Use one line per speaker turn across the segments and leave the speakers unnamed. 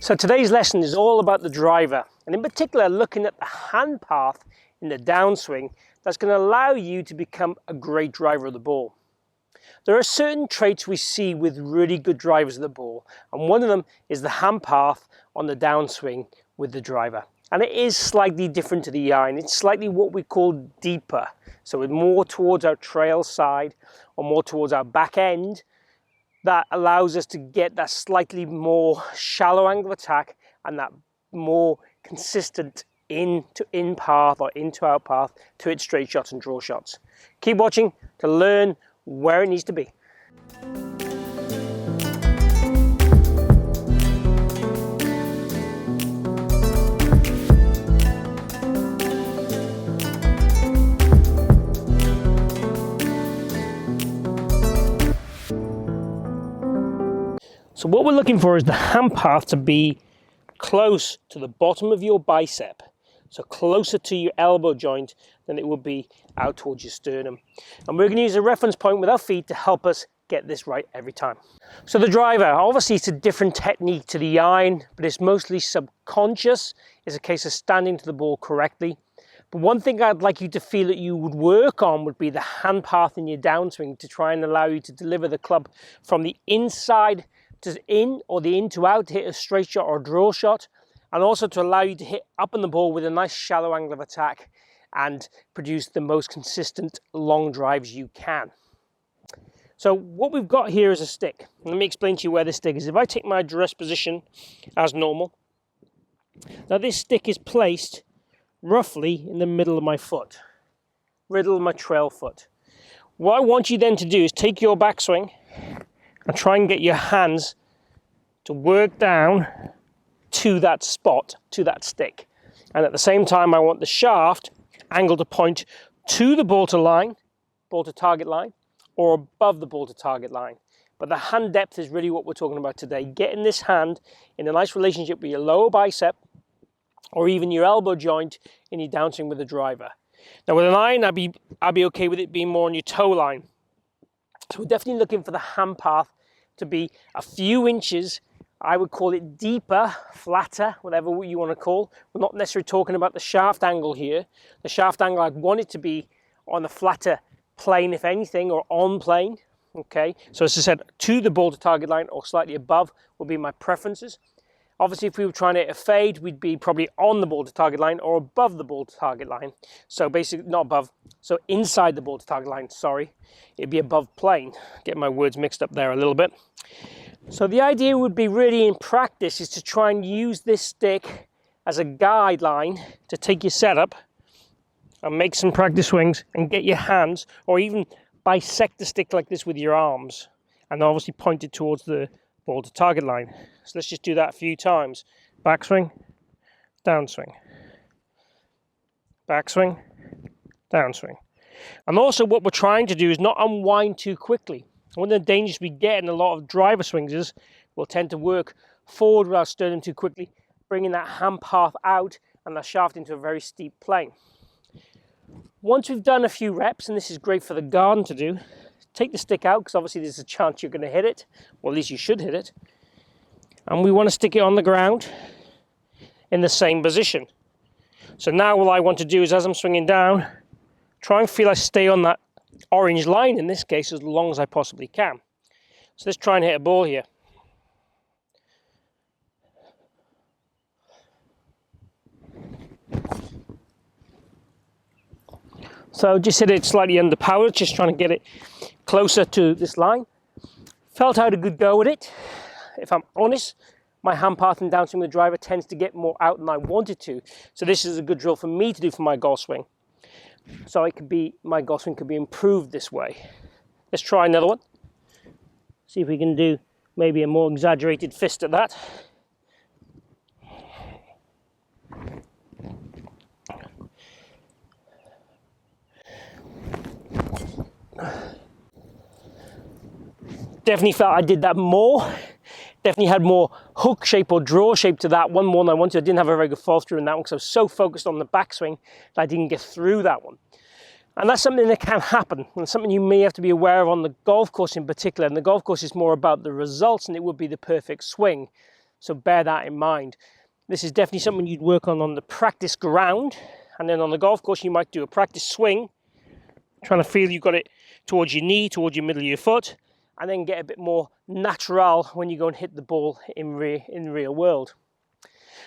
So today's lesson is all about the driver, and in particular looking at the hand path in the downswing that's going to allow you to become a great driver of the ball. There are certain traits we see with really good drivers of the ball, and one of them is the hand path on the downswing with the driver. And it is slightly different to the iron. It's slightly what we call deeper. So it's more towards our trail side or more towards our back end. That allows us to get that slightly more shallow angle of attack and that more consistent in path or into out path to hit straight shots and draw shots. Keep watching to learn where it needs to be. So what we're looking for is the hand path to be close to the bottom of your bicep, so closer to your elbow joint than it would be out towards your sternum. And we're going to use a reference point with our feet to help us get this right every time. So the driver, obviously it's a different technique to the iron, but it's mostly subconscious. It's a case of standing to the ball correctly. But one thing I'd like you to feel that you would work on would be the hand path in your downswing to try and allow you to deliver the club from the inside to in or the in to out to hit a straight shot or a draw shot, and also to allow you to hit up on the ball with a nice shallow angle of attack and produce the most consistent long drives you can. So what we've got here is a stick. Let me explain to you where this stick is. If I take my address position as normal, now this stick is placed roughly in the middle of my foot, middle of my trail foot. What I want you then to do is take your backswing and try and get your hands to work down to that spot, to that stick. And at the same time, I want the shaft angle to point to the ball to line, ball to target line, or above the ball to target line. But the hand depth is really what we're talking about today. Getting this hand in a nice relationship with your lower bicep or even your elbow joint in your downswing with the driver. Now with an iron, I'd be okay with it being more on your toe line. So we're definitely looking for the hand path to be a few inches, I would call it deeper, flatter, whatever you want to call. We're not necessarily talking about the shaft angle here. The shaft angle, I'd want it to be on the flatter plane, if anything, or on plane. Okay, so as I said, to the ball to target line or slightly above would be my preferences. Obviously, if we were trying to hit a fade, we'd be probably on the ball to target line or above the ball to target line. So basically, not above, so inside the ball to target line, sorry. It'd be above plane. Get my words mixed up there a little bit. So the idea would be really in practice is to try and use this stick as a guideline to take your setup and make some practice swings and get your hands, or even bisect the stick like this with your arms and obviously point it towards the ball to target line. So let's just do that a few times. Backswing, downswing. Backswing, downswing. And also what we're trying to do is not unwind too quickly. One of the dangers we get in a lot of driver swings is we'll tend to work forward with our sternum too quickly, bringing that hand path out and the shaft into a very steep plane. Once we've done a few reps, and this is great for the garden to do, take the stick out because obviously there's a chance you're going to hit it, or at least you should hit it. And we want to stick it on the ground in the same position. So now what I want to do is, as I'm swinging down, try and feel I stay on that orange line in this case as long as I possibly can. So let's try and hit a ball here. So just hit it slightly underpowered, just trying to get it closer to this line. Felt I had a good go with it. If I'm honest, my hand path and downswing with the driver tends to get more out than I wanted to. So this is a good drill for me to do for my golf swing. So it could be, my golf swing could be improved this way. Let's try another one. See if we can do maybe a more exaggerated fist at that. Definitely felt I did that more. Definitely had more hook shape or draw shape to that one more than I wanted. I didn't have a very good fall through in that one because I was so focused on the backswing that I didn't get through that one. And that's something that can happen, and something you may have to be aware of on the golf course in particular. And the golf course is more about the results, and it would be the perfect swing. So bear that in mind. This is definitely something you'd work on the practice ground, and then on the golf course you might do a practice swing, trying to feel you've got it towards your knee, towards your middle of your foot, and then get a bit more natural when you go and hit the ball in the real world.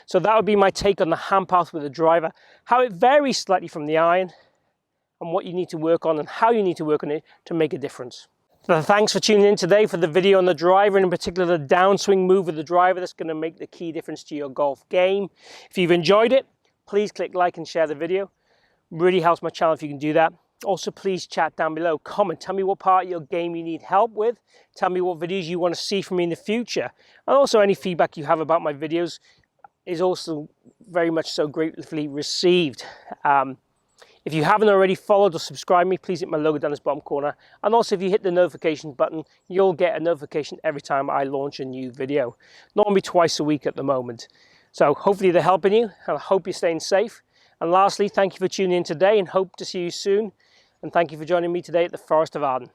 So that would be my take on the hand path with the driver, how it varies slightly from the iron, and what you need to work on and how you need to work on it to make a difference. So thanks for tuning in today for the video on the driver, and in particular the downswing move with the driver that's going to make the key difference to your golf game. If you've enjoyed it, please click like and share the video. Really helps my channel if you can do that. Also, please chat down below, comment, tell me what part of your game you need help with, tell me what videos you want to see from me in the future, and also any feedback you have about my videos is also very much so gratefully received. If you haven't already followed or subscribed me, please hit my logo down this bottom corner. And also if you hit the notification button, you'll get a notification every time I launch a new video. Normally twice a week at the moment. So hopefully they're helping you, and I hope you're staying safe. And lastly, thank you for tuning in today, and hope to see you soon. And thank you for joining me today at the Forest of Arden.